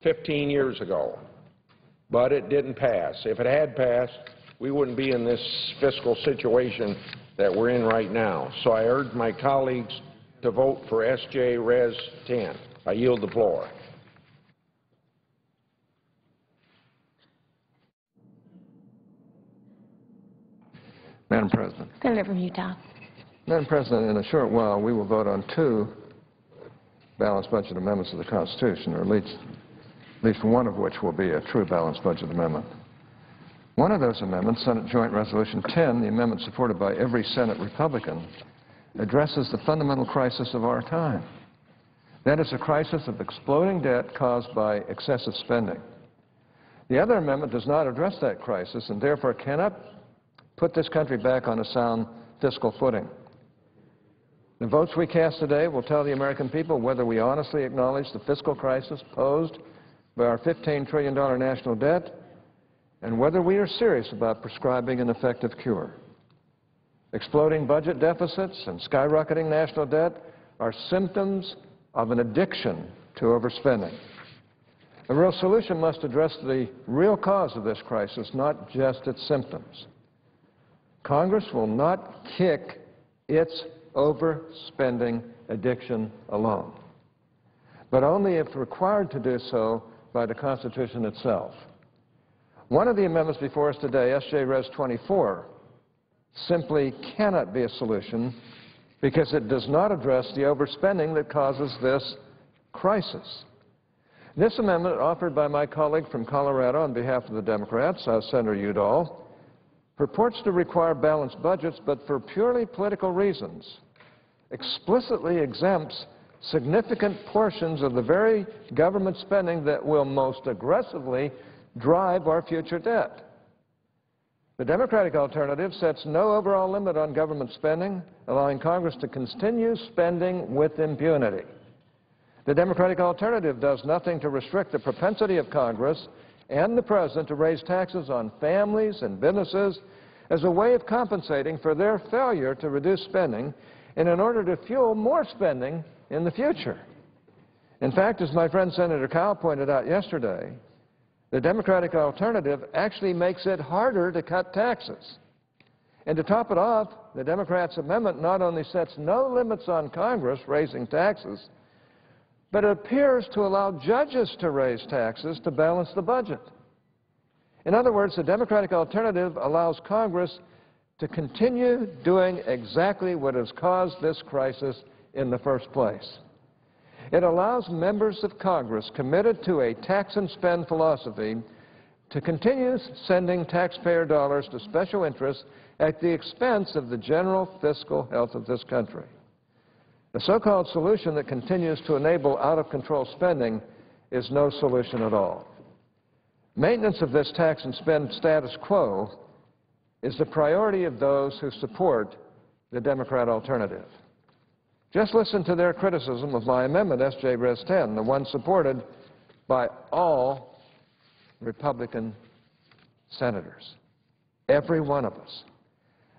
15 years ago, but it didn't pass. If it had passed, we wouldn't be in this fiscal situation that we're in right now. So I urge my colleagues to vote for S.J.Res.10. I yield the floor. Madam President. Senator from Utah. Madam President, in a short while, we will vote on 2 balanced budget amendments to the Constitution, or at least one of which will be a true balanced budget amendment. One of those amendments, Senate Joint Resolution 10, the amendment supported by every Senate Republican, addresses the fundamental crisis of our time. That is a crisis of exploding debt caused by excessive spending. The other amendment does not address that crisis and therefore cannot put this country back on a sound fiscal footing. The votes we cast today will tell the American people whether we honestly acknowledge the fiscal crisis posed by our $15 trillion national debt and whether we are serious about prescribing an effective cure. Exploding budget deficits and skyrocketing national debt are symptoms of an addiction to overspending. A real solution must address the real cause of this crisis, not just its symptoms. Congress will not kick its overspending addiction alone, but only if required to do so by the Constitution itself. One of the amendments before us today, S.J.Res.24, simply cannot be a solution because it does not address the overspending that causes this crisis. This amendment, offered by my colleague from Colorado on behalf of the Democrats, Senator Udall, purports to require balanced budgets, but for purely political reasons, explicitly exempts significant portions of the very government spending that will most aggressively drive our future debt. The Democratic alternative sets no overall limit on government spending, allowing Congress to continue spending with impunity. The Democratic alternative does nothing to restrict the propensity of Congress and the President to raise taxes on families and businesses as a way of compensating for their failure to reduce spending and in order to fuel more spending in the future. In fact, as my friend Senator Kyle pointed out yesterday, the Democratic alternative actually makes it harder to cut taxes. And to top it off, the Democrats' amendment not only sets no limits on Congress raising taxes, but it appears to allow judges to raise taxes to balance the budget. In other words, the Democratic alternative allows Congress to continue doing exactly what has caused this crisis in the first place. It allows members of Congress committed to a tax and spend philosophy to continue sending taxpayer dollars to special interests at the expense of the general fiscal health of this country. The so-called solution that continues to enable out-of-control spending is no solution at all. Maintenance of this tax and spend status quo is the priority of those who support the Democrat alternative. Just listen to their criticism of my amendment, S.J.Res.10, the one supported by all Republican senators, every one of us.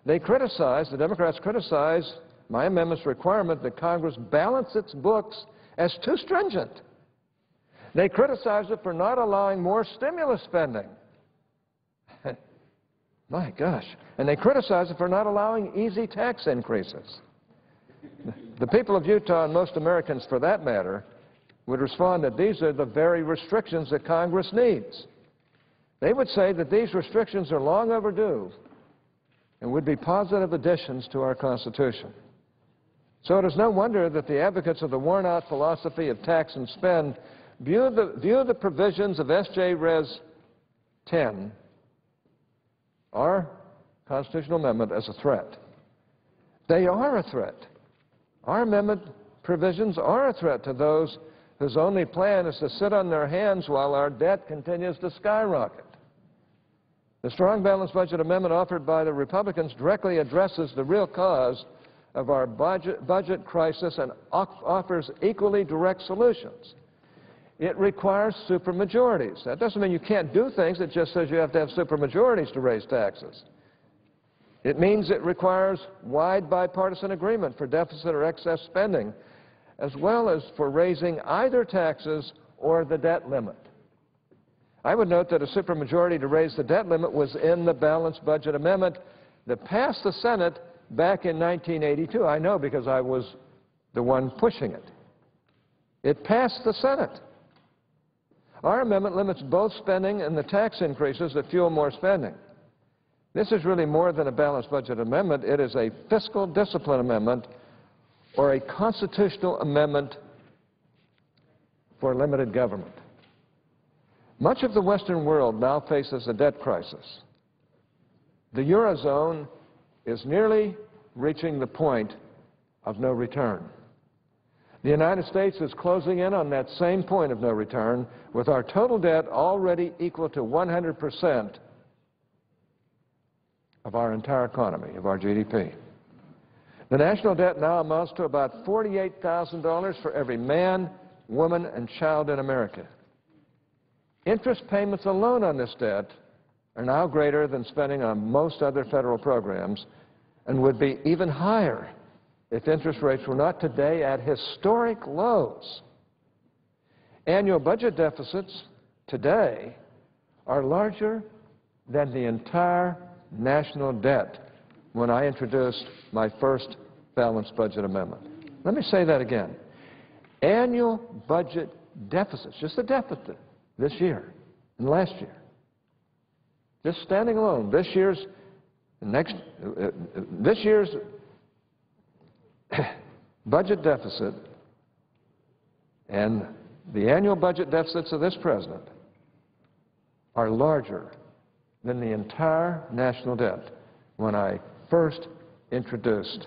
They criticize, the Democrats criticize my amendment's requirement that Congress balance its books as too stringent. They criticize it for not allowing more stimulus spending. My gosh. And they criticize it for not allowing easy tax increases. The people of Utah, and most Americans for that matter, would respond that these are the very restrictions that Congress needs. They would say that these restrictions are long overdue and would be positive additions to our Constitution. So it is no wonder that the advocates of the worn-out philosophy of tax and spend view the provisions of S.J.Res.10, our constitutional amendment, as a threat. They are a threat. Our amendment provisions are a threat to those whose only plan is to sit on their hands while our debt continues to skyrocket. The strong balanced budget amendment offered by the Republicans directly addresses the real cause of our budget crisis and offers equally direct solutions. It requires supermajorities. That doesn't mean you can't do things. It just says you have to have supermajorities to raise taxes. It means it requires wide bipartisan agreement for deficit or excess spending, as well as for raising either taxes or the debt limit. I would note that a supermajority to raise the debt limit was in the balanced budget amendment that passed the Senate back in 1982. I know because I was the one pushing it. It passed the Senate. Our amendment limits both spending and the tax increases that fuel more spending. This is really more than a balanced budget amendment. It is a fiscal discipline amendment or a constitutional amendment for limited government. Much of the Western world now faces a debt crisis. The Eurozone is nearly reaching the point of no return. The United States is closing in on that same point of no return, with our total debt already equal to 100% of our entire economy, of our GDP. The national debt now amounts to about $48,000 for every man, woman, and child in America. Interest payments alone on this debt are now greater than spending on most other federal programs and would be even higher if interest rates were not today at historic lows. Annual budget deficits today are larger than the entire national debt when I introduced my first balanced budget amendment. Let me say that again. Annual budget deficits, just the deficit this year and last year, just standing alone, this year's budget deficit and the annual budget deficits of this president are larger than the entire national debt when I first introduced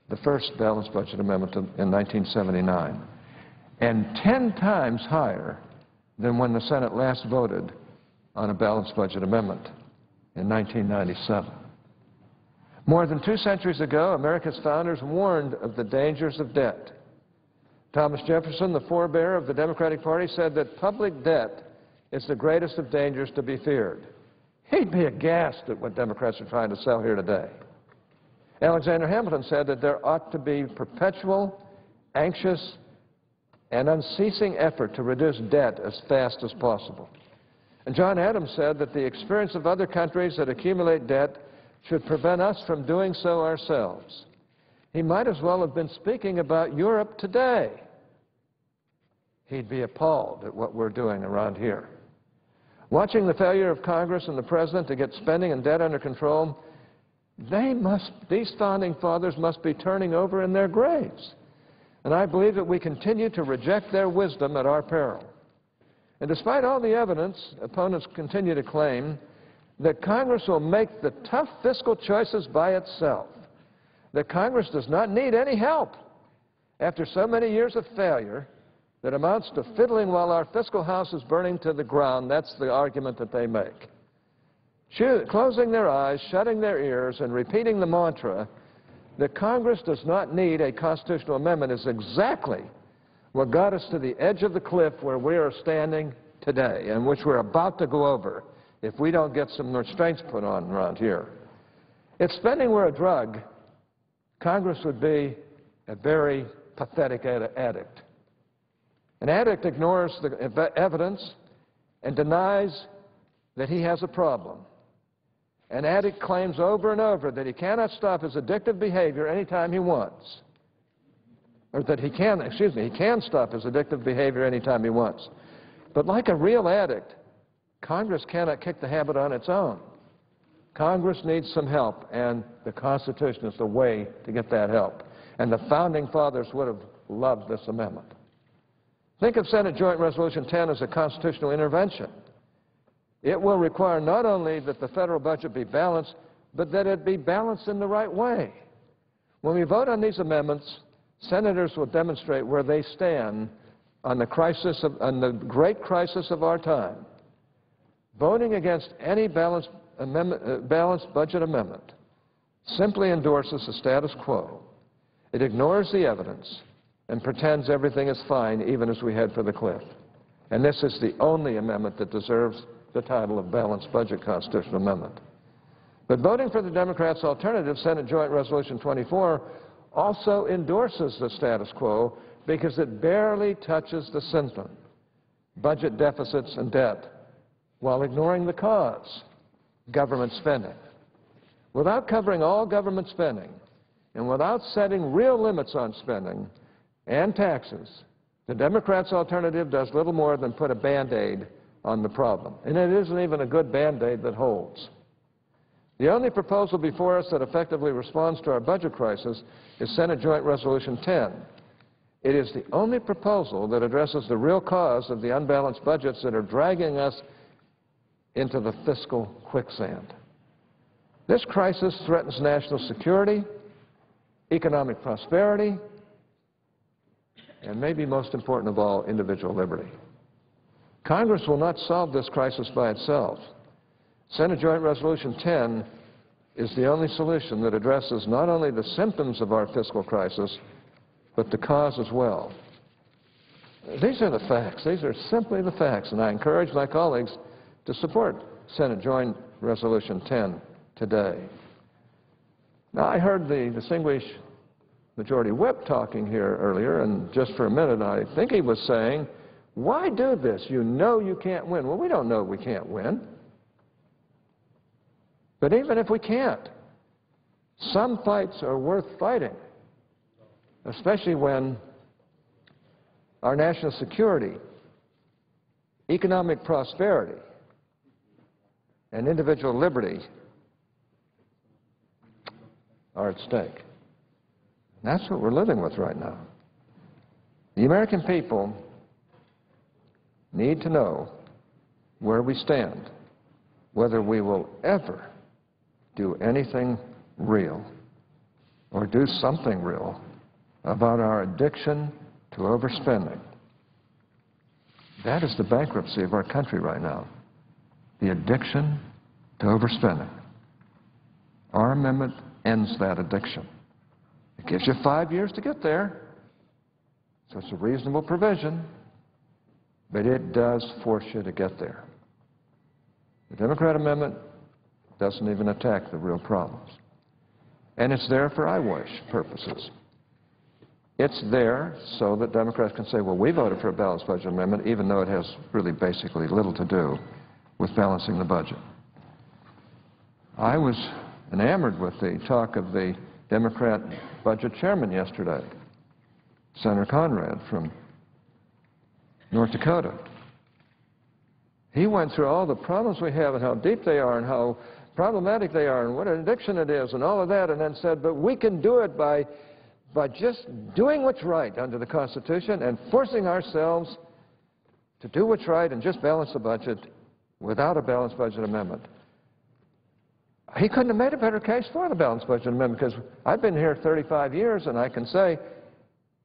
the first balanced budget amendment in 1979, and 10 times higher than when the Senate last voted on a balanced budget amendment in 1997. More than 2 centuries ago, America's founders warned of the dangers of debt. Thomas Jefferson, the forebear of the Democratic Party, said that public debt is the greatest of dangers to be feared. He'd be aghast at what Democrats are trying to sell here today. Alexander Hamilton said that there ought to be perpetual, anxious, and unceasing effort to reduce debt as fast as possible. And John Adams said that the experience of other countries that accumulate debt should prevent us from doing so ourselves. He might as well have been speaking about Europe today. He'd be appalled at what we're doing around here. Watching the failure of Congress and the President to get spending and debt under control, these founding fathers must be turning over in their graves. And I believe that we continue to reject their wisdom at our peril. And despite all the evidence, opponents continue to claim that Congress will make the tough fiscal choices by itself, that Congress does not need any help. After so many years of failure that amounts to fiddling while our fiscal house is burning to the ground, that's the argument that they make. Closing their eyes, shutting their ears, and repeating the mantra that Congress does not need a constitutional amendment is exactly what got us to the edge of the cliff where we are standing today, and which we're about to go over if we don't get some restraints put on around here. If spending were a drug, Congress would be a very pathetic addict. An addict ignores the evidence and denies that he has a problem. An addict claims over and over that he cannot stop his addictive behavior anytime he wants. Or that he can stop his addictive behavior anytime he wants. But like a real addict, Congress cannot kick the habit on its own. Congress needs some help, and the Constitution is the way to get that help. And the Founding Fathers would have loved this amendment. Think of Senate Joint Resolution 10 as a constitutional intervention. It will require not only that the federal budget be balanced, but that it be balanced in the right way. When we vote on these amendments, senators will demonstrate where they stand on the great crisis of our time. Voting against any balanced budget amendment simply endorses the status quo. It ignores the evidence and pretends everything is fine even as we head for the cliff. And this is the only amendment that deserves the title of balanced budget constitutional amendment. But voting for the Democrats' alternative, Senate Joint Resolution 24, also endorses the status quo because it barely touches the symptom, budget deficits and debt, while ignoring the cause, government spending. Without covering all government spending and without setting real limits on spending and taxes, the Democrats' alternative does little more than put a Band-Aid on the problem. And it isn't even a good Band-Aid that holds. The only proposal before us that effectively responds to our budget crisis is Senate Joint Resolution 10. It is the only proposal that addresses the real cause of the unbalanced budgets that are dragging us into the fiscal quicksand. This crisis threatens national security, economic prosperity, and maybe most important of all, individual liberty. Congress will not solve this crisis by itself. Senate Joint Resolution 10 is the only solution that addresses not only the symptoms of our fiscal crisis, but the cause as well. These are the facts. These are simply the facts, and I encourage my colleagues to support Senate Joint Resolution 10 today. Now, I heard the distinguished Majority Whip talking here earlier, and just for a minute I think he was saying, why do this? You know you can't win. Well, we don't know we can't win. But even if we can't, some fights are worth fighting, especially when our national security, economic prosperity, and individual liberty are at stake. That's what we're living with right now. The American people need to know where we stand, whether we will ever do anything real or do something real about our addiction to overspending. That is the bankruptcy of our country right now, the addiction to overspending. Our amendment ends that addiction. It gives you 5 years to get there, so it's a reasonable provision, but it does force you to get there. The Democrat amendment doesn't even attack the real problems. And it's there for eyewash purposes. It's there so that Democrats can say, well, we voted for a balanced budget amendment, even though it has really basically little to do with balancing the budget. I was enamored with the talk of the Democrat budget chairman yesterday, Senator Conrad from North Dakota. He went through all the problems we have and how deep they are and how problematic they are and what an addiction it is and all of that, and then said, but we can do it by just doing what's right under the Constitution and forcing ourselves to do what's right and just balance the budget without a balanced budget amendment. He couldn't have made a better case for the balanced budget amendment, because I've been here 35 years and I can say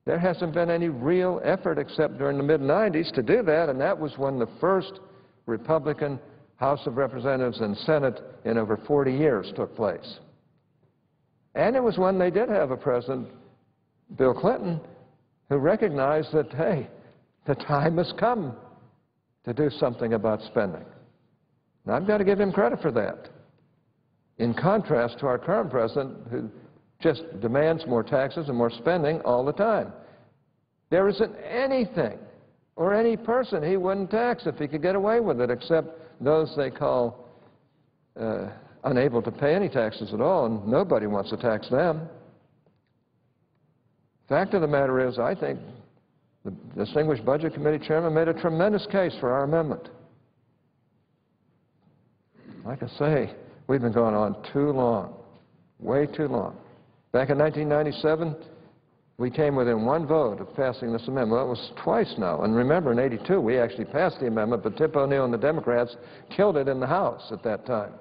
there hasn't been any real effort except during the mid-90s to do that, and that was when the first Republican House of Representatives and Senate in over 40 years took place. And it was when they did have a president, Bill Clinton, who recognized that, hey, the time has come to do something about spending. And I've got to give him credit for that, in contrast to our current president, who just demands more taxes and more spending all the time. There isn't anything or any person he wouldn't tax if he could get away with it, except those they call unable to pay any taxes at all, and nobody wants to tax them. Fact of the matter is, I think the distinguished Budget Committee chairman made a tremendous case for our amendment. Like I say, we've been going on too long, way too long. Back in 1997, we came within one vote of passing this amendment. Well, it was twice now. And remember, in '82, we actually passed the amendment, but Tip O'Neill and the Democrats killed it in the House at that time.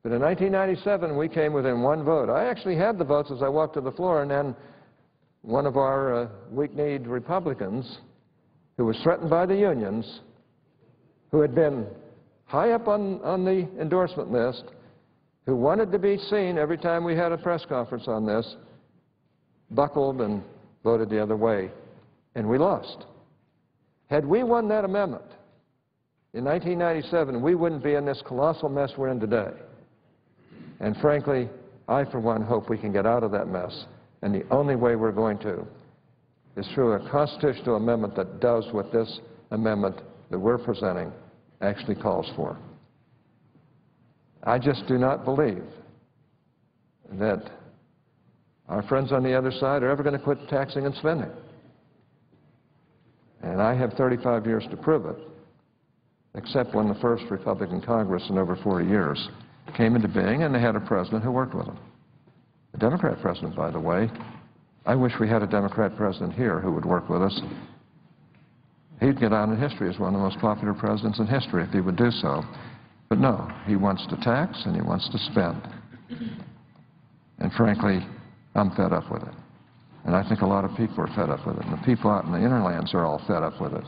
But in 1997, we came within one vote. I actually had the votes as I walked to the floor, and then one of our weak-kneed Republicans, who was threatened by the unions, who had been high up on the endorsement list, who wanted to be seen every time we had a press conference on this, buckled and voted the other way, and we lost. Had we won that amendment in 1997, we wouldn't be in this colossal mess we're in today. And frankly, I, for one, hope we can get out of that mess. And the only way we're going to is through a constitutional amendment that does what this amendment that we're presenting actually calls for. I just do not believe that our friends on the other side are ever going to quit taxing and spending. And I have 35 years to prove it, except when the first Republican Congress in over 40 years came into being and they had a president who worked with them. A Democrat president, by the way. I wish we had a Democrat president here who would work with us. He'd get on in history as one of the most popular presidents in history if he would do so. But no, he wants to tax and he wants to spend. And frankly, I'm fed up with it. And I think a lot of people are fed up with it. And the people out in the interlands are all fed up with it.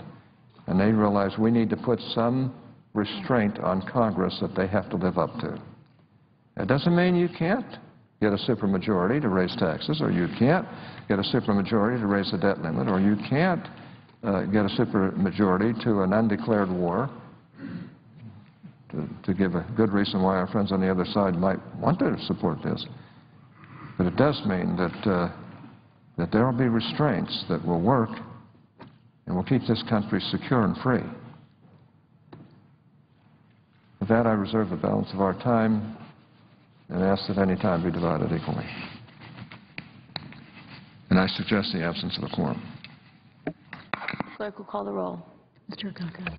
And they realize we need to put some restraint on Congress that they have to live up to. It doesn't mean you can't get a supermajority to raise taxes, or you can't get a supermajority to raise the debt limit, or you can't get a supermajority to an undeclared war, to give a good reason why our friends on the other side might want to support this. But it does mean that there will be restraints that will work and will keep this country secure and free. With that, I reserve the balance of our time and ask that any time be divided equally. And I suggest the absence of a quorum. Clerk will call the roll. Mr. Akaka.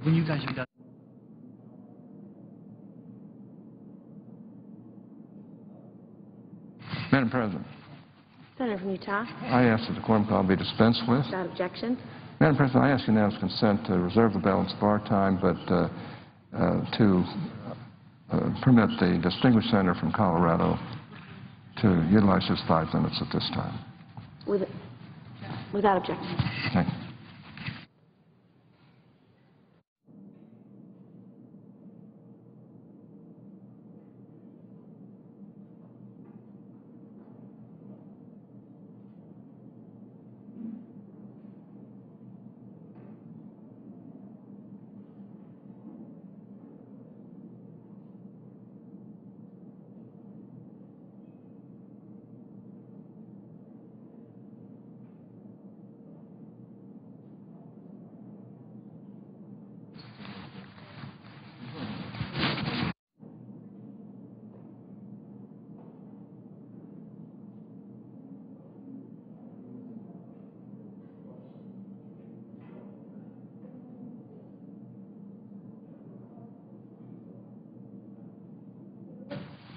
When you guys are done. Madam President, Senator from Utah. I ask that the quorum call be dispensed with. Without objection. Madam President, I ask unanimous consent to reserve the balance of our time, but to permit the distinguished senator from Colorado to utilize his 5 minutes at this time. Without objection. Thank you.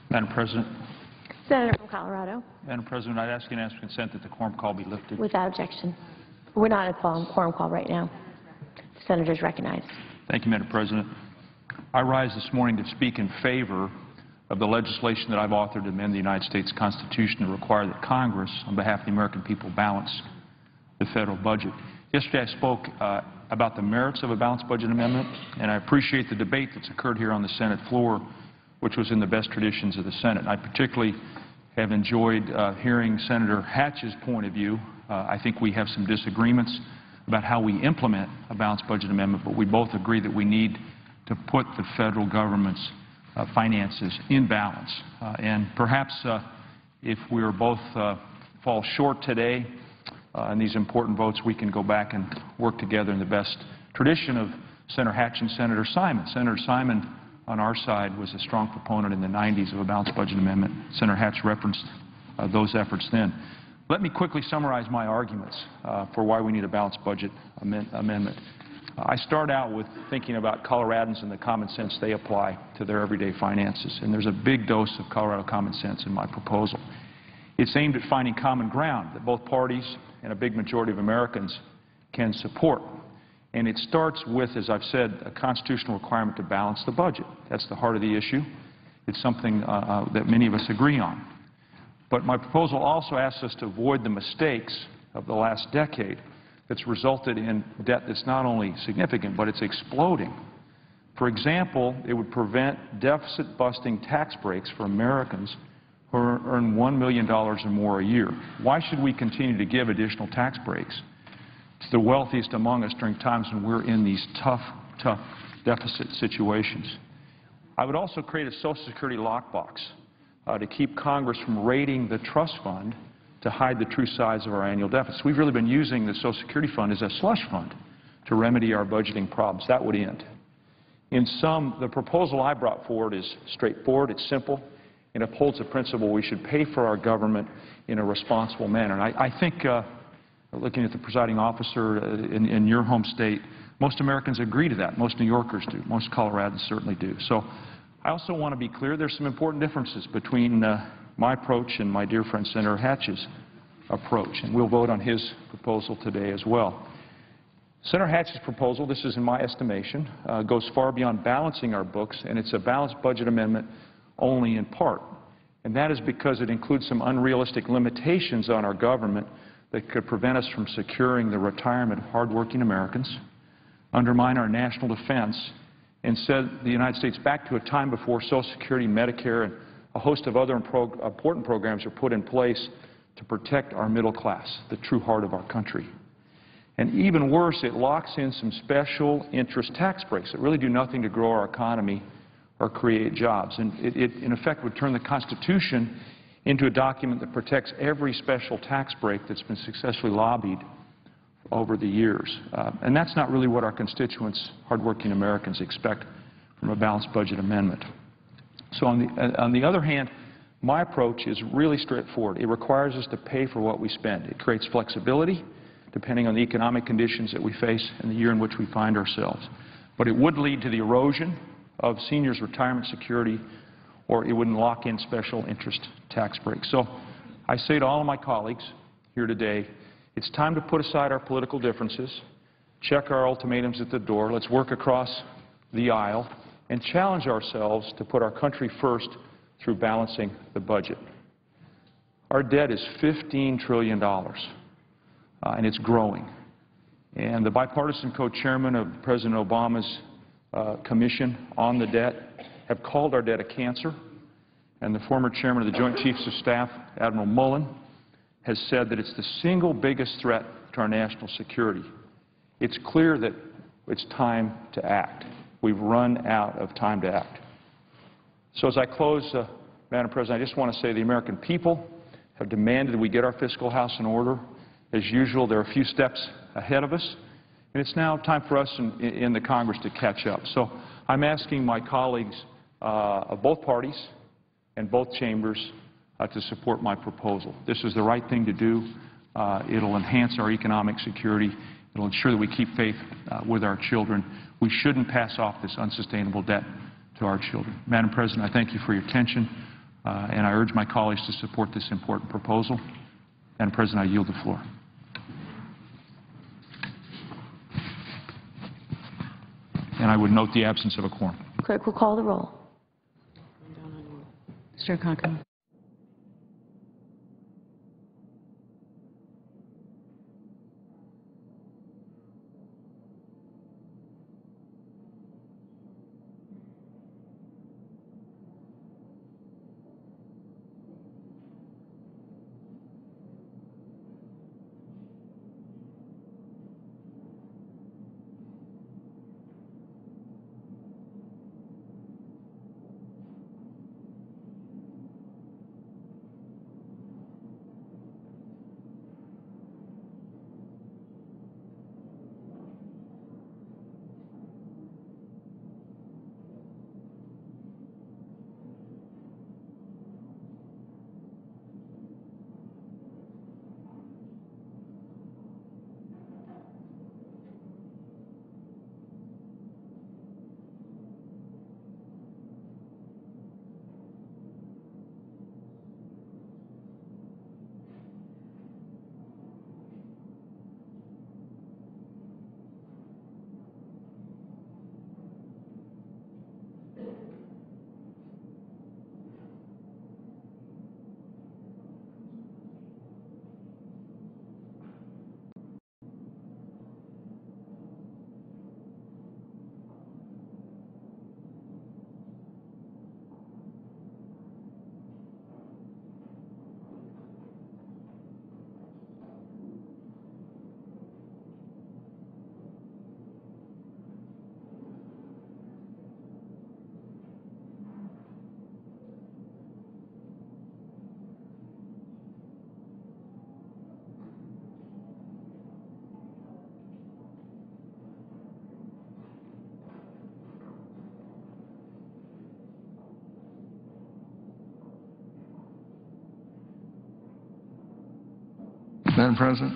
Madam President. Senator from Colorado. Madam President, I'd ask unanimous consent that the quorum call be lifted. Without objection. We're not in a quorum call right now. The senator is recognized. Thank you, Madam President. I rise this morning to speak in favor of the legislation that I've authored to amend the United States Constitution to require that Congress, on behalf of the American people, balance the federal budget. Yesterday I spoke about the merits of a balanced budget amendment, and I appreciate the debate that's occurred here on the Senate floor, which was in the best traditions of the Senate. And I particularly have enjoyed hearing Senator Hatch's point of view. I think we have some disagreements about how we implement a balanced budget amendment, but we both agree that we need to put the federal government's finances in balance. And perhaps if we are both fall short today in these important votes, we can go back and work together in the best tradition of Senator Hatch and Senator Simon. Senator Simon on our side was a strong proponent in the 90s of a balanced budget amendment. Senator Hatch referenced those efforts then. Let me quickly summarize my arguments for why we need a balanced budget amendment. I start out with thinking about Coloradans and the common sense they apply to their everyday finances. And there's a big dose of Colorado common sense in my proposal. It's aimed at finding common ground that both parties and a big majority of Americans can support. And it starts with, as I've said, a constitutional requirement to balance the budget. That's the heart of the issue. It's something that many of us agree on. But my proposal also asks us to avoid the mistakes of the last decade that's resulted in debt that's not only significant, but it's exploding. For example, it would prevent deficit-busting tax breaks for Americans who earn $1 million or more a year. Why should we continue to give additional tax breaks to the wealthiest among us during times when we're in these tough deficit situations? I would also create a Social Security lockbox to keep Congress from raiding the trust fund to hide the true size of our annual deficits. We've really been using the Social Security fund as a slush fund to remedy our budgeting problems. That would end. In sum, the proposal I brought forward is straightforward, it's simple, and upholds the principle we should pay for our government in a responsible manner. And I think, looking at the presiding officer in your home state, most Americans agree to that. Most New Yorkers do. Most Coloradans certainly do. So I also want to be clear there's some important differences between my approach and my dear friend Senator Hatch's approach, and we'll vote on his proposal today as well. Senator Hatch's proposal, this is in my estimation, goes far beyond balancing our books, and it's a balanced budget amendment only in part. And that is because it includes some unrealistic limitations on our government that could prevent us from securing the retirement of hardworking Americans, undermine our national defense, and send the United States back to a time before Social Security, Medicare, and a host of other important programs are put in place to protect our middle class, the true heart of our country. And even worse, it locks in some special interest tax breaks that really do nothing to grow our economy or create jobs. And it in effect, would turn the Constitution into a document that protects every special tax break that's been successfully lobbied over the years. And that's not really what our constituents, hardworking Americans, expect from a balanced budget amendment. So on the other hand, my approach is really straightforward. It requires us to pay for what we spend. It creates flexibility depending on the economic conditions that we face and the year in which we find ourselves. But it would lead to the erosion of seniors' retirement security, or it wouldn't lock in special interest tax breaks. So I say to all of my colleagues here today, it's time to put aside our political differences, check our ultimatums at the door, let's work across the aisle, and challenge ourselves to put our country first through balancing the budget. Our debt is $15 trillion, and it's growing. And the bipartisan co-chairman of President Obama's commission on the debt have called our debt a cancer, and the former chairman of the Joint Chiefs of Staff, Admiral Mullen, has said that it's the single biggest threat to our national security. It's clear that it's time to act. We've run out of time to act. So as I close, Madam President, I just want to say the American people have demanded that we get our fiscal house in order. As usual, there are a few steps ahead of us, and it's now time for us in the Congress to catch up. So I'm asking my colleagues of both parties and both chambers to support my proposal. This is the right thing to do. It'll enhance our economic security. It'll ensure that we keep faith with our children. We shouldn't pass off this unsustainable debt to our children. Madam President, I thank you for your attention, and I urge my colleagues to support this important proposal. Madam President, I yield the floor. And I would note the absence of a quorum. Clerk will call the roll. Mr. Cochran. Madam President,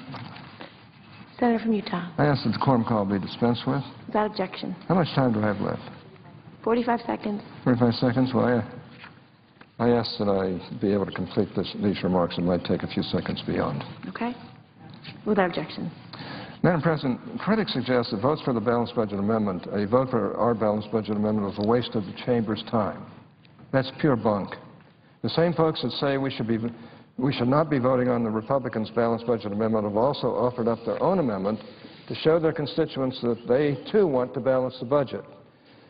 Senator from Utah. I ask that the quorum call be dispensed with. Without objection. How much time do I have left? 45 seconds. 45 seconds? Well, I ask that I be able to complete these remarks. It might take a few seconds beyond. Okay. Without objection. Madam President, critics suggest that votes for the balanced budget amendment, a vote for our balanced budget amendment, was a waste of the Chamber's time. That's pure bunk. The same folks that say we should not be voting on the Republicans' balanced budget amendment have also offered up their own amendment to show their constituents that they, too, want to balance the budget.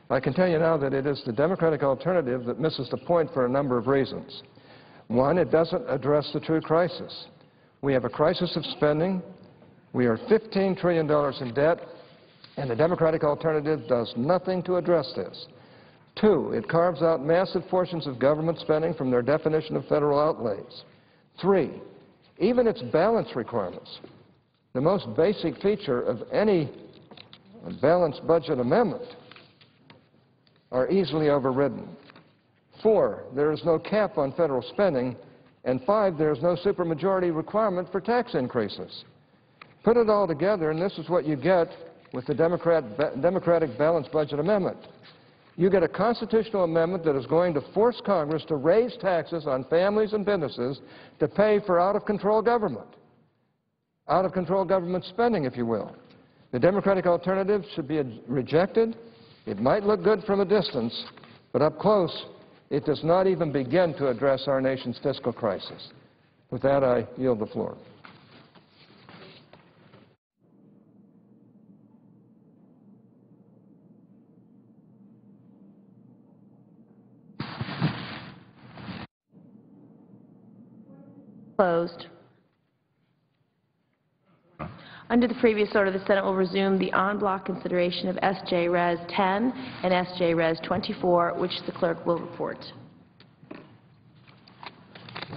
I can tell you now that it is the Democratic alternative that misses the point for a number of reasons. One, it doesn't address the true crisis. We have a crisis of spending. We are $15 trillion in debt, and the Democratic alternative does nothing to address this. Two, it carves out massive portions of government spending from their definition of federal outlays. Three, even its balance requirements, the most basic feature of any balanced budget amendment, are easily overridden. Four, there is no cap on federal spending. And five, there is no supermajority requirement for tax increases. Put it all together, and this is what you get with the Democratic balanced budget amendment. You get a constitutional amendment that is going to force Congress to raise taxes on families and businesses to pay for out-of-control government spending, if you will. The Democratic alternative should be rejected. It might look good from a distance, but up close, it does not even begin to address our nation's fiscal crisis. With that, I yield the floor. Closed. Under the previous order, the Senate will resume the en bloc consideration of S.J.Res.10 and S.J.Res.24, which the clerk will report.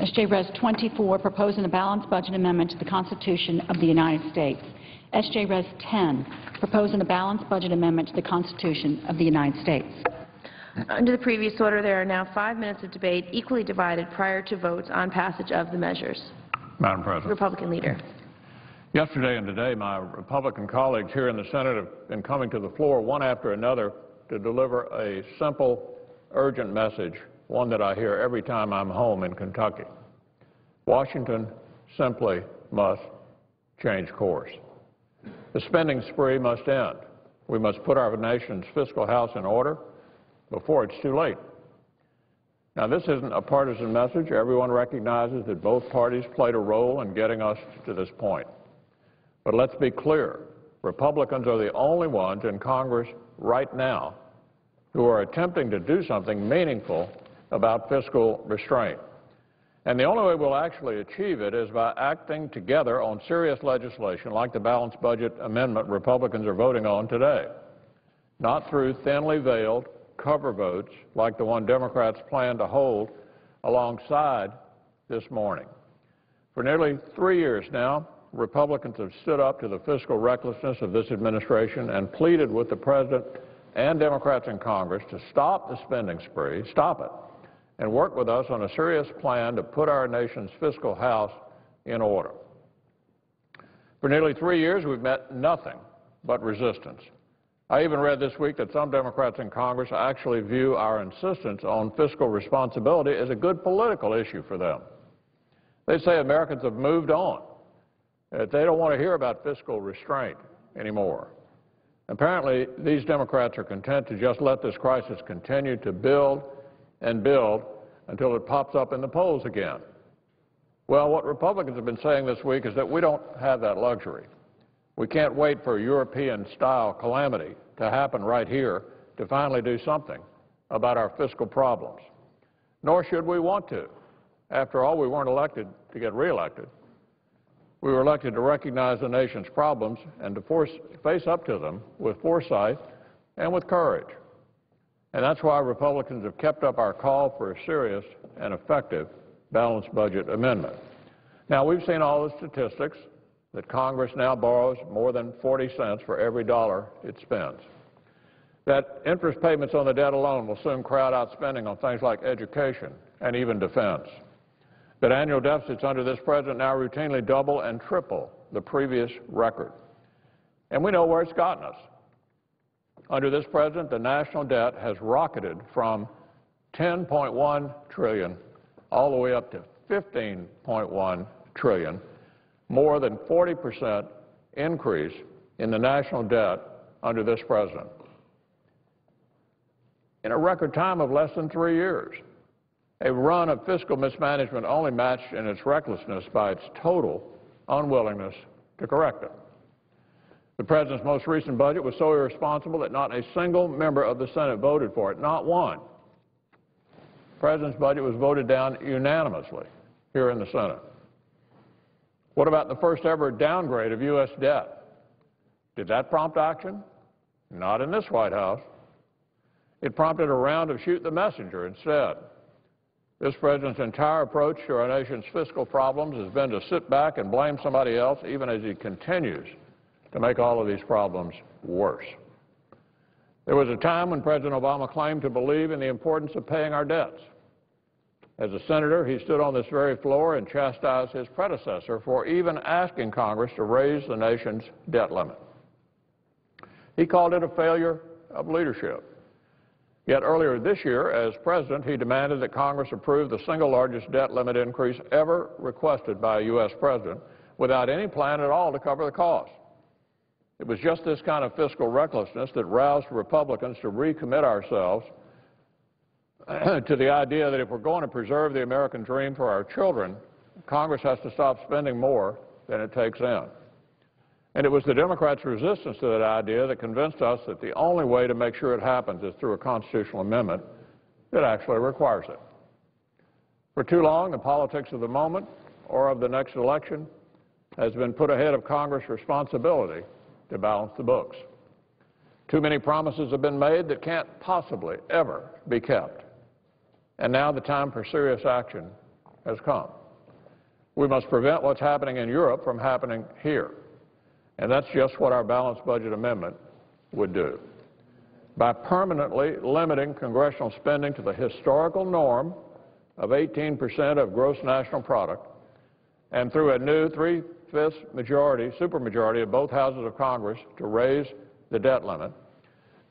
S.J.Res.24, proposing a balanced budget amendment to the Constitution of the United States. S.J.Res.10, proposing a balanced budget amendment to the Constitution of the United States. Under the previous order, there are now 5 minutes of debate equally divided prior to votes on passage of the measures. Madam President. Republican leader. Yesterday and today, my Republican colleagues here in the Senate have been coming to the floor one after another to deliver a simple, urgent message one that I hear every time I'm home in Kentucky. Washington simply must change course. The spending spree must end. We must put our nation's fiscal house in order before it's too late. Now, this isn't a partisan message. Everyone recognizes that both parties played a role in getting us to this point. But let's be clear. Republicans are the only ones in Congress right now who are attempting to do something meaningful about fiscal restraint. And the only way we'll actually achieve it is by acting together on serious legislation like the balanced budget amendment Republicans are voting on today, not through thinly veiled cover votes like the one Democrats plan to hold alongside this morning. For nearly 3 years now, Republicans have stood up to the fiscal recklessness of this administration and pleaded with the President and Democrats in Congress to stop the spending spree, stop it, and work with us on a serious plan to put our nation's fiscal house in order. For nearly 3 years, we've met nothing but resistance. I even read this week that some Democrats in Congress actually view our insistence on fiscal responsibility as a good political issue for them. They say Americans have moved on, that they don't want to hear about fiscal restraint anymore. Apparently, these Democrats are content to just let this crisis continue to build and build until it pops up in the polls again. Well, what Republicans have been saying this week is that we don't have that luxury. We can't wait for a European-style calamity to happen right here to finally do something about our fiscal problems. Nor should we want to. After all, we weren't elected to get reelected. We were elected to recognize the nation's problems and to face up to them with foresight and with courage. And that's why Republicans have kept up our call for a serious and effective balanced budget amendment. Now, we've seen all the statistics that Congress now borrows more than 40 cents for every dollar it spends. That interest payments on the debt alone will soon crowd out spending on things like education and even defense. That annual deficits under this president now routinely double and triple the previous record. And we know where it's gotten us. Under this president, the national debt has rocketed from $10.1 trillion all the way up to $15.1 trillion, more than 40% increase in the national debt under this president in a record time of less than 3 years. A run of fiscal mismanagement only matched in its recklessness by its total unwillingness to correct it. The president's most recent budget was so irresponsible that not a single member of the Senate voted for it, not one. The president's budget was voted down unanimously here in the Senate. What about the first ever downgrade of U.S. debt? Did that prompt action? Not in this White House. It prompted a round of shoot the messenger instead. This president's entire approach to our nation's fiscal problems has been to sit back and blame somebody else, even as he continues to make all of these problems worse. There was a time when President Obama claimed to believe in the importance of paying our debts. As a senator, he stood on this very floor and chastised his predecessor for even asking Congress to raise the nation's debt limit. He called it a failure of leadership. Yet earlier this year, as president, he demanded that Congress approve the single largest debt limit increase ever requested by a U.S. president without any plan at all to cover the cost. It was just this kind of fiscal recklessness that roused Republicans to recommit ourselves to the idea that if we're going to preserve the American dream for our children, Congress has to stop spending more than it takes in. And it was the Democrats' resistance to that idea that convinced us that the only way to make sure it happens is through a constitutional amendment that actually requires it. For too long, the politics of the moment or of the next election has been put ahead of Congress' responsibility to balance the books. Too many promises have been made that can't possibly ever be kept. And now the time for serious action has come. We must prevent what's happening in Europe from happening here. And that's just what our balanced budget amendment would do. By permanently limiting congressional spending to the historical norm of 18% of gross national product, and through a new 3/5 majority, supermajority of both houses of Congress to raise the debt limit,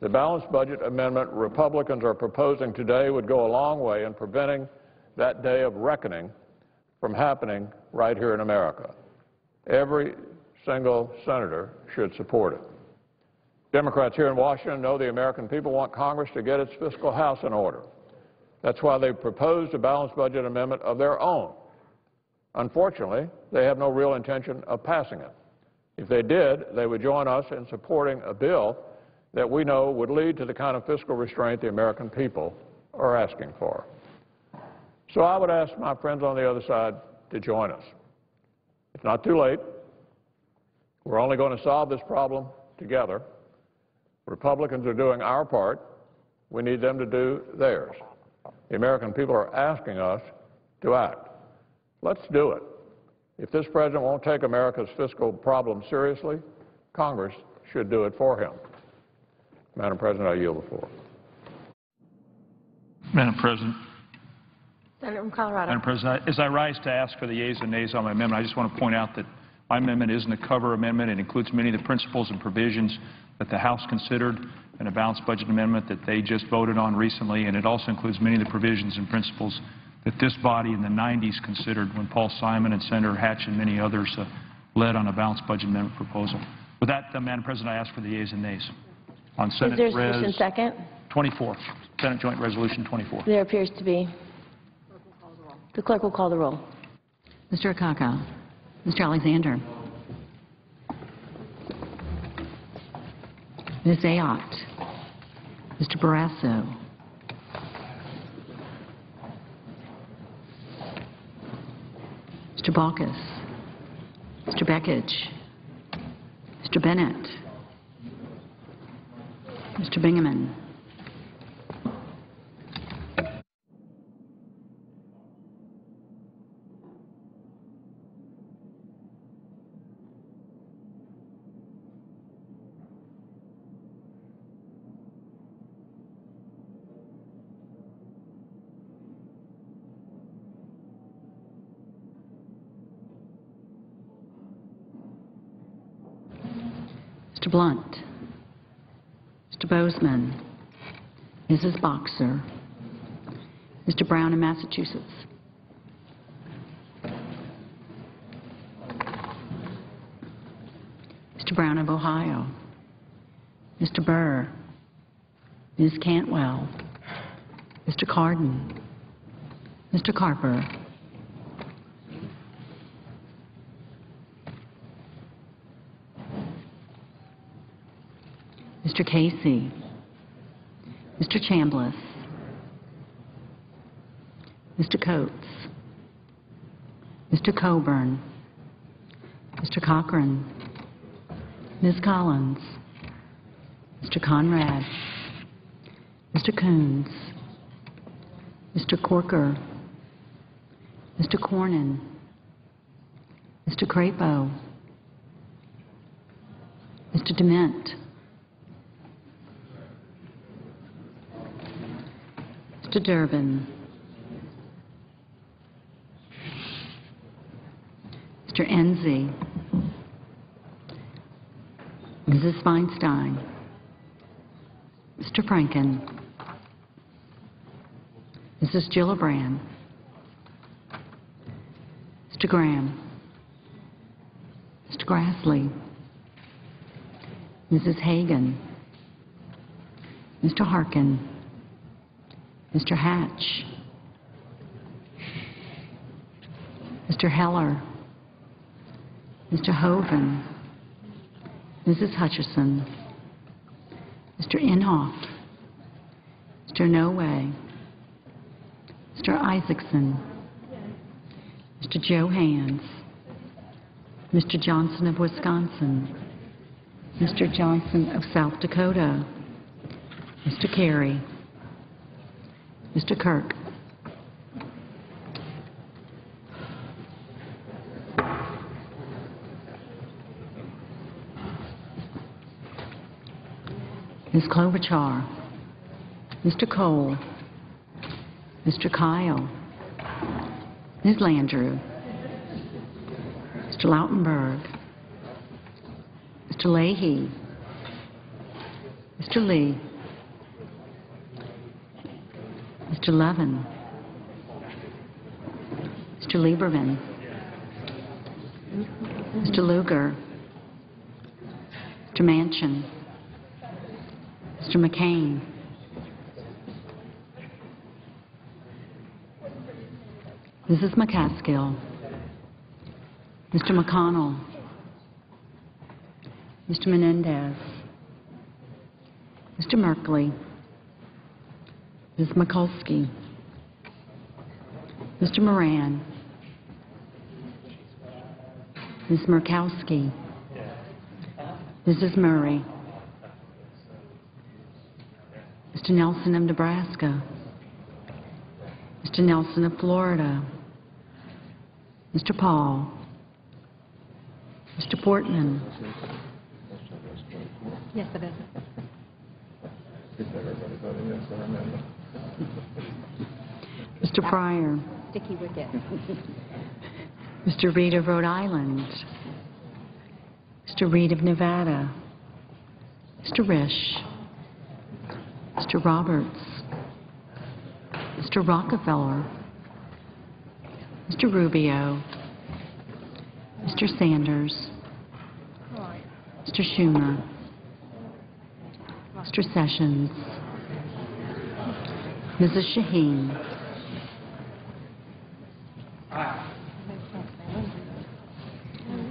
The balanced budget amendment Republicans are proposing today would go a long way in preventing that day of reckoning from happening right here in America. Every single senator should support it. Democrats here in Washington know the American people want Congress to get its fiscal house in order. That's why they've proposed a balanced budget amendment of their own. Unfortunately, they have no real intention of passing it. If they did, they would join us in supporting a bill that we know would lead to the kind of fiscal restraint the American people are asking for. So I would ask my friends on the other side to join us. It's not too late. We're only going to solve this problem together. Republicans are doing our part. We need them to do theirs. The American people are asking us to act. Let's do it. If this president won't take America's fiscal problem seriously, Congress should do it for him. Madam President, I yield the floor. Madam President. Senator from Colorado. Madam President, as I rise to ask for the yeas and nays on my amendment, I just want to point out that my amendment isn't a cover amendment. It includes many of the principles and provisions that the House considered in a balanced budget amendment that they just voted on recently, and it also includes many of the provisions and principles that this body in the 90s considered when Paul Simon and Senator Hatch and many others led on a balanced budget amendment proposal. With that, Madam President, I ask for the yeas and nays on Senate Is there a sufficient second? 24, Senate Joint Resolution 24. There appears to be. The clerk will call the roll. Mr. Akaka. Mr. Alexander. Ms. Ayotte. Mr. Barrasso. Mr. Baucus. Mr. Beckidge. Mr. Bennett. Mr. Bingaman. Mr. Blunt, Mr. Bozeman, Mrs. Boxer, Mr. Brown in Massachusetts, Mr. Brown of Ohio, Mr. Burr, Ms. Cantwell, Mr. Cardin, Mr. Carper, Mr. Casey, Mr. Chambliss, Mr. Coates, Mr. Coburn, Mr. Cochran, Ms. Collins, Mr. Conrad, Mr. Coons, Mr. Corker, Mr. Cornyn, Mr. Crapo, Mr. Dement, Mr. Durbin, Mr. Enzi, Mrs. Feinstein, Mr. Franken, Mrs. Gillibrand, Mr. Graham, Mr. Grassley, Mrs. Hagan, Mr. Harkin, Mr. Hatch, Mr. Heller, Mr. Hoven, Mrs. Hutchison, Mr. Inhofe, Mr. Noe, Mr. Isaacson, Mr. Joe Hands, Mr. Johnson of Wisconsin, Mr. Johnson of South Dakota, Mr. Kerry, Mr. Kirk, Ms. Klobuchar, Mr. Cole, Mr. Kyle, Ms. Landrieu, Mr. Lautenberg, Mr. Leahy, Mr. Lee, Mr. Levin. Mr. Lieberman. Mr. Lugar. Mr. Manchin. Mr. McCain. Mrs. McCaskill. Mr. McConnell. Mr. Menendez. Mr. Merkley. Ms. Mikulski. Mr. Moran. Ms. Murkowski. Mrs. Murray. Mr. Nelson of Nebraska. Mr. Nelson of Florida. Mr. Paul. Mr. Portman. Yes, it is. Mr. Pryor. Sticky wicket. Mr. Reed of Rhode Island. Mr. Reed of Nevada. Mr. Risch. Mr. Roberts. Mr. Rockefeller. Mr. Rubio. Mr. Sanders. Mr. Schumer. Mr. Sessions. Mrs. Shaheen.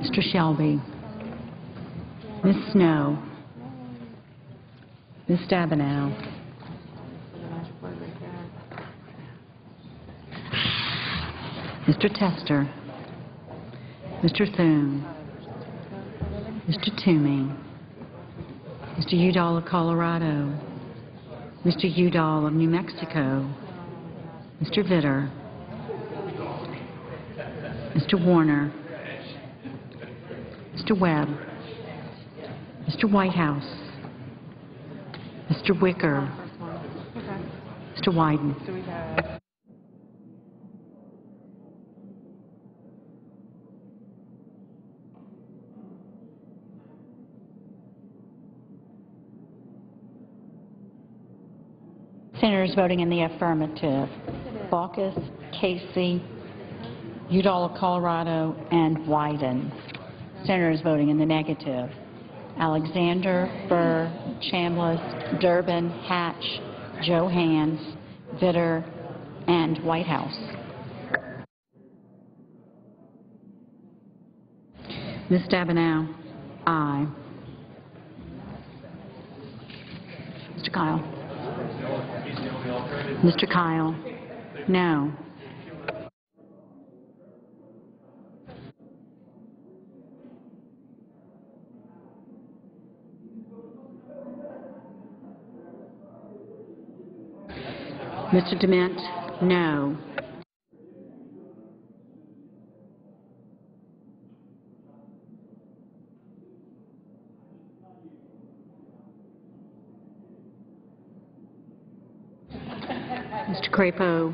Mr. Shelby. Ms. Snow. Ms. Stabenow. Mr. Tester. Mr. Thune. Mr. Toomey. Mr. Udall of Colorado. Mr. Udall of New Mexico. Mr. Vitter. Mr. Warner. Mr. Webb. Mr. Whitehouse. Mr. Wicker. Mr. Wyden. Senators voting in the affirmative: Baucus, Casey, Udall of Colorado, and Wyden. Senators voting in the negative: Alexander, Burr, Chambliss, Durbin, Hatch, Joe Hans, Vitter, and Whitehouse. Ms. Stabenow, aye. Mr. Kyle. Mr. Kyle, no. Mr. Dement, no. Mr. Crapo,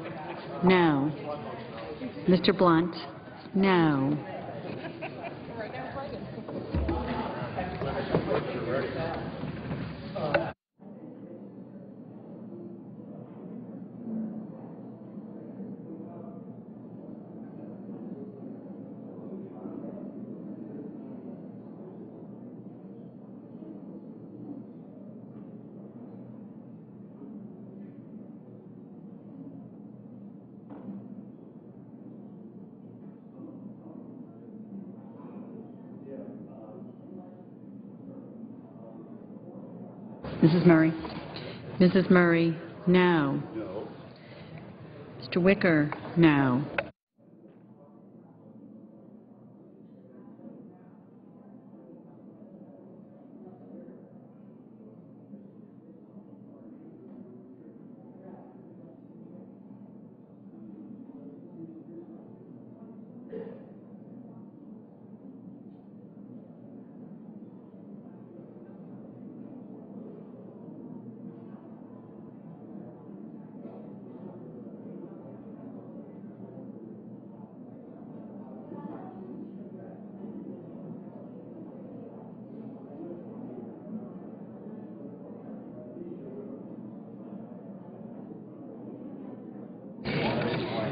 no. Mr. Blunt, no. Mrs. Murray. Mrs. Murray, no. Mr. Wicker, no.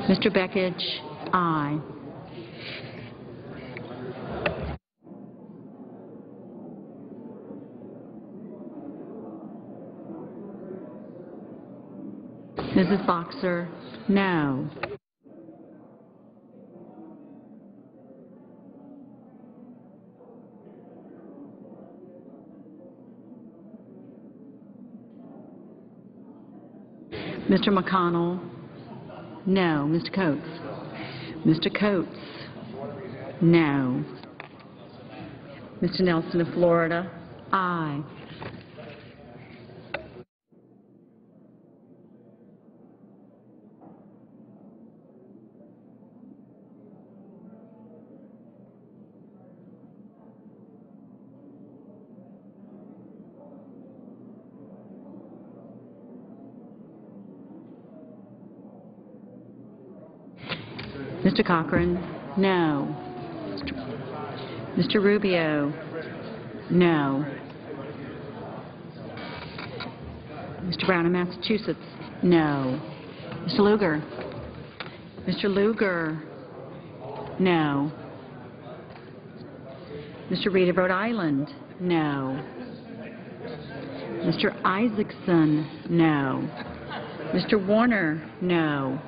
Mr. Beckich, aye. Mrs. Boxer, no. Mr. McConnell, no. Mr. Coates? Mr. Coates, no. Mr. Nelson of Florida, aye. Mr. Cochran, no. Mr. Rubio, no. Mr. Brown of Massachusetts, no. Mr. Lugar, Mr. Lugar, no. Mr. Reed of Rhode Island, no. Mr. Isaacson, no. Mr. Warner, no.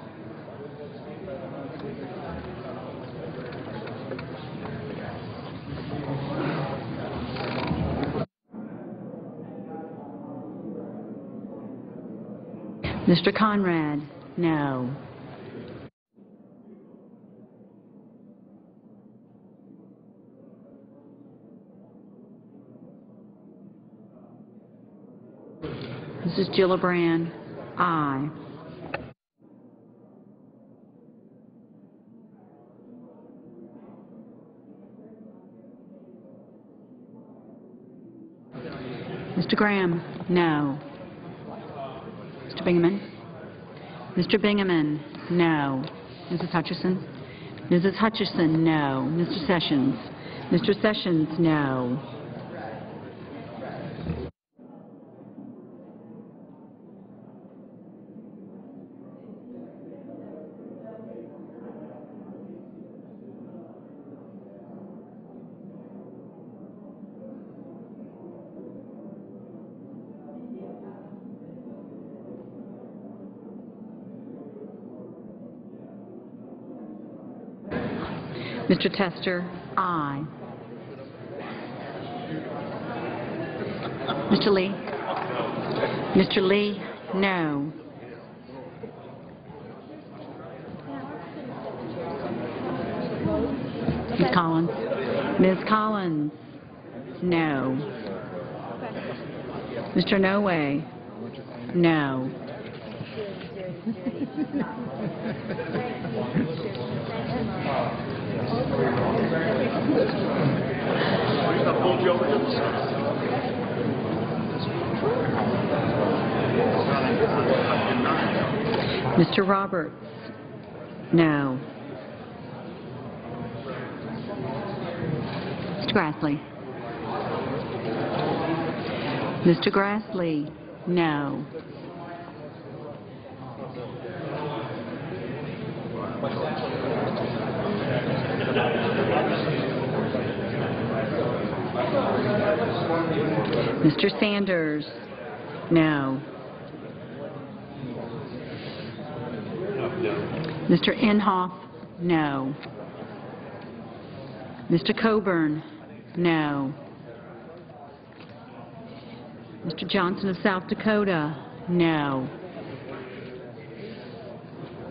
Mr. Conrad, no. Mrs. Gillibrand, aye. Mr. Graham, no. Mr. Bingaman? Mr. Bingaman, no. Mrs. Hutchison? Mrs. Hutchison, no. Mr. Sessions? Mr. Sessions, no. Mr. Tester, aye. Mr. Lee? Mr. Lee, no. Ms. Collins? Ms. Collins, no. Mr. No Way, no. Mr. Roberts, no. Mr. Grassley? Mr. Grassley, no. Mr. Sanders, no. Mr. Inhofe, no. Mr. Coburn, no. Mr. Johnson of South Dakota, no.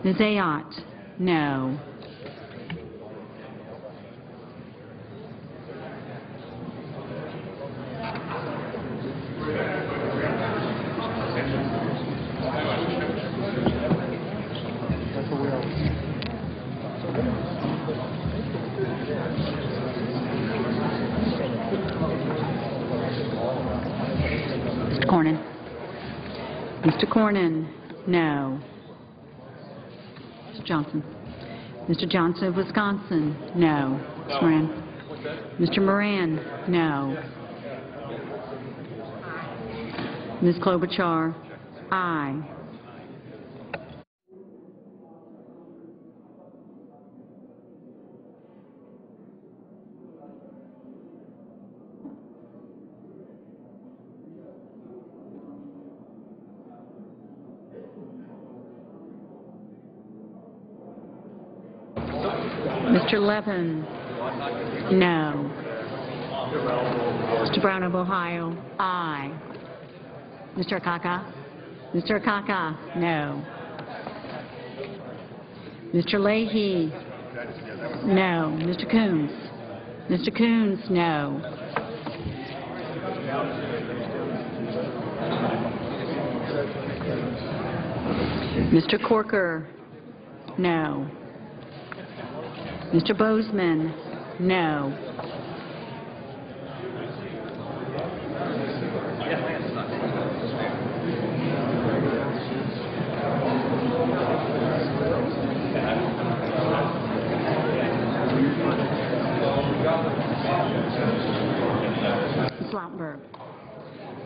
Ms. Ayotte, no. Mr. Cornyn. Mr. Cornyn, no. Mr. Johnson. Mr. Johnson of Wisconsin, no. Ms. Moran. Mr. Moran, no. Ms. Klobuchar, aye. Mr. Levin? No. Mr. Brown of Ohio? Aye. Mr. Akaka? Mr. Akaka? No. Mr. Leahy? No. Mr. Coons? Mr. Coons? No. Mr. Corker? No. Mr. Bozeman? No. Ms. Lautenberg?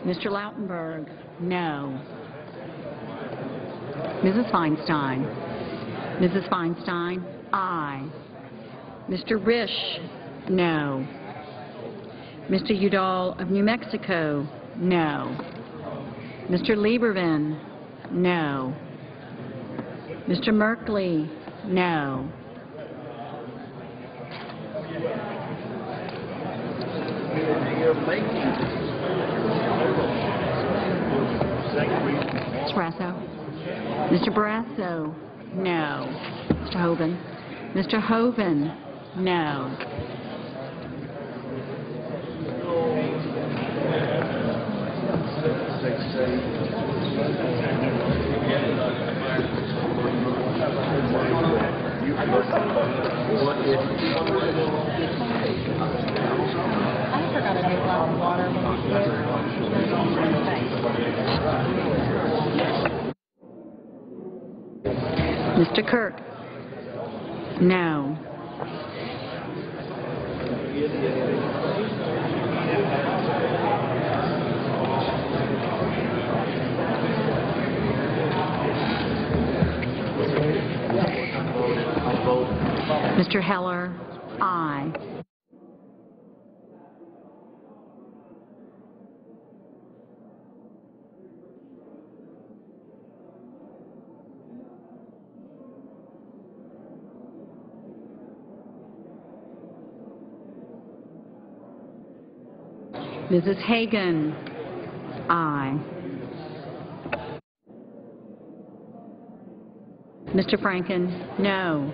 Mr. Lautenberg? No. Mrs. Feinstein? Mrs. Feinstein? Aye. Mr. Risch? No. Mr. Udall of New Mexico? No. Mr. Lieberman? No. Mr. Merkley? No. Espresso? Mr. Barrasso? No. Mr. Hoven? Mr. Hoven? No. I forgot to take a glass of water. Mr. Kirk? No. Mr. Heller? Aye. Mrs. Hagan? Aye. Mr. Franken? No.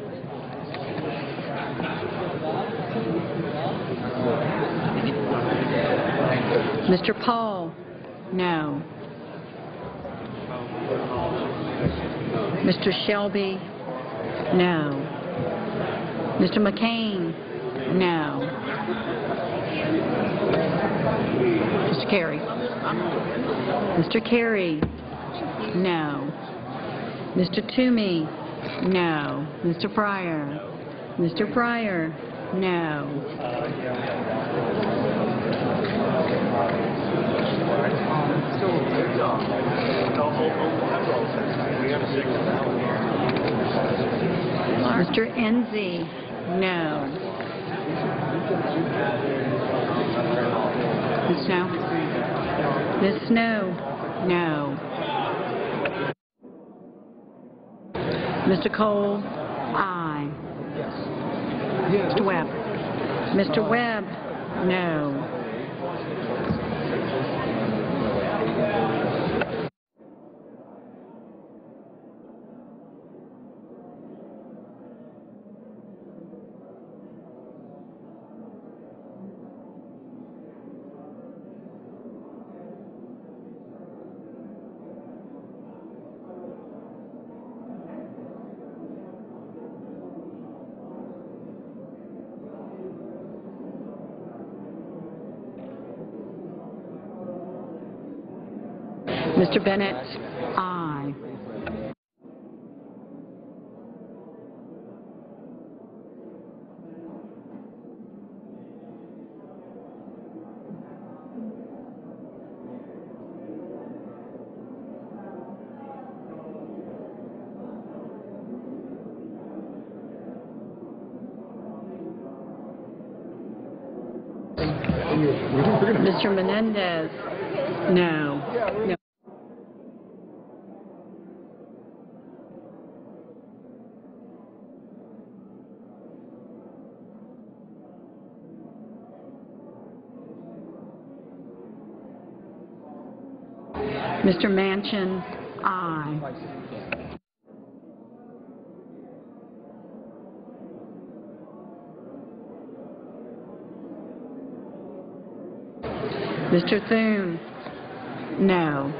Mr. Paul? No. Mr. Shelby? No. Mr. McCain? No. Mr. Carey? Mr. Carey? No. Mr. Toomey? No. Mr. Pryor? Mr. Pryor? No. Mr. Enzi? No. Ms. Snow? Ms. Snow? No. Mr. Cole? Aye. Mr. Webb? Mr. Webb? No. Mr. Bennett? Aye. Mr. Menendez? No. No. Mr. Manchin, aye. Mr. Thune, no.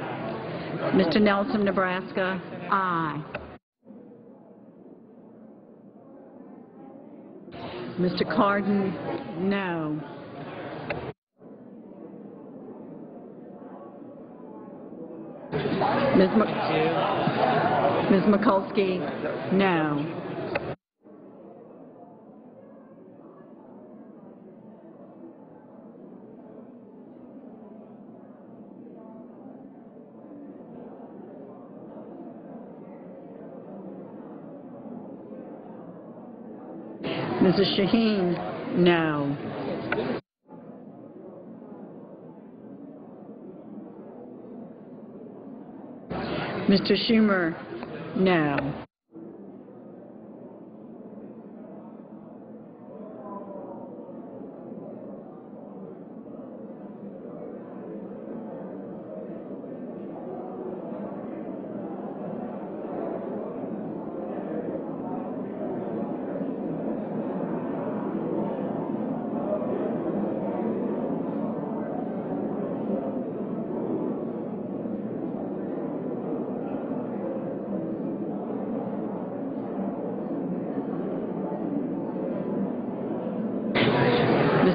Mr. Nelson, Nebraska, aye. Mr. Cardin, no. Ms. Mikulski, no. Mrs. Shaheen, no. Mr. Schumer, no.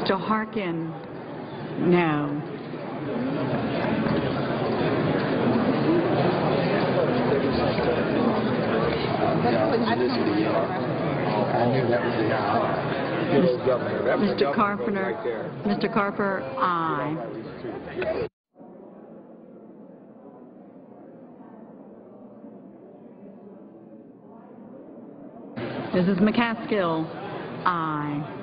Mr. Harkin, no. Mr. Carpenter, Mr. Carper, aye. Mrs. McCaskill, aye.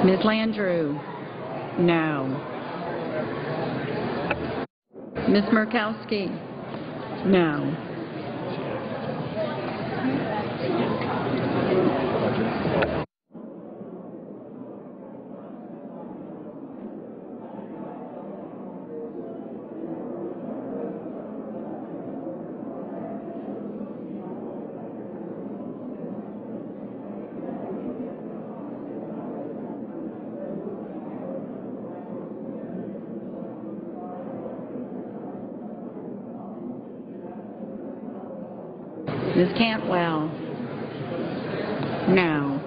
Ms. Landrieu, no. Ms. Murkowski, no. Ms. Cantwell, no.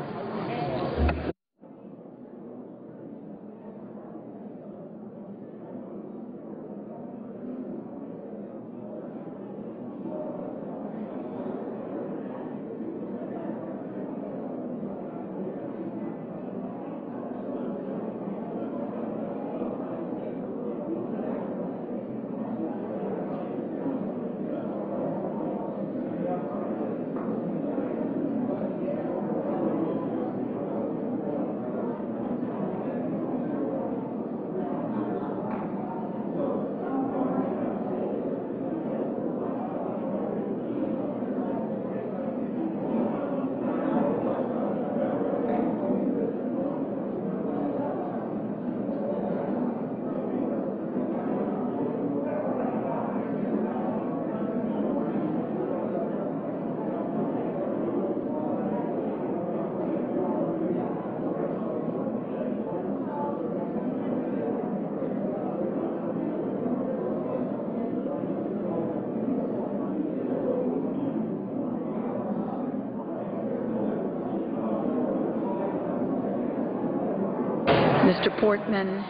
Mr. Portman,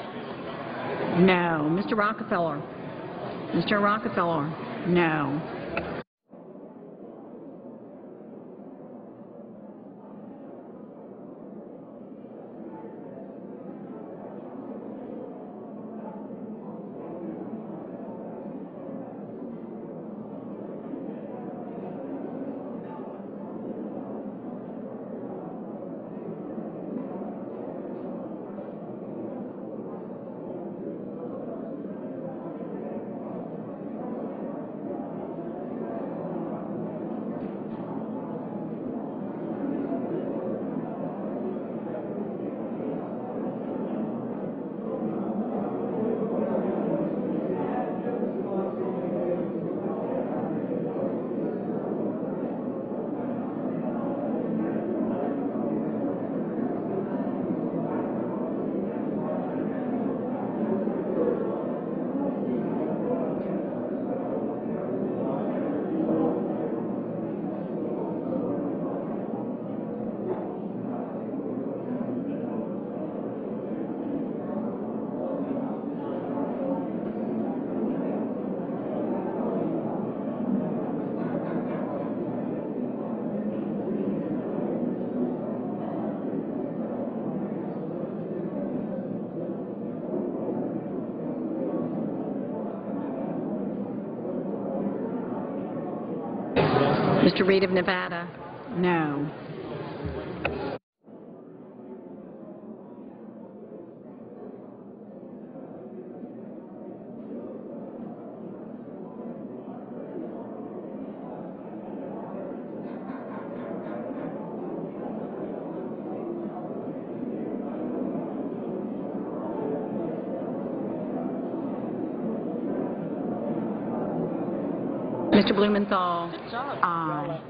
no. Mr. Rockefeller, no. Mr. Reed of Nevada. No. Mr. Blumenthal. Aye.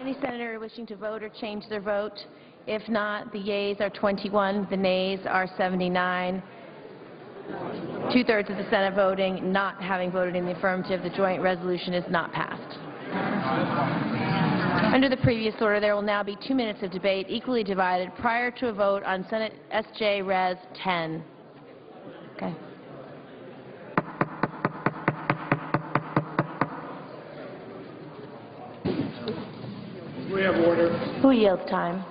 Any senator wishing to vote or change their vote? If not, the yeas are 21, the nays are 79. Two-thirds of the Senate voting, not having voted in the affirmative, the joint resolution is not passed. Under the previous order, there will now be 2 minutes of debate equally divided prior to a vote on Senate S.J.Res.10. Okay. We have order. Who yields time?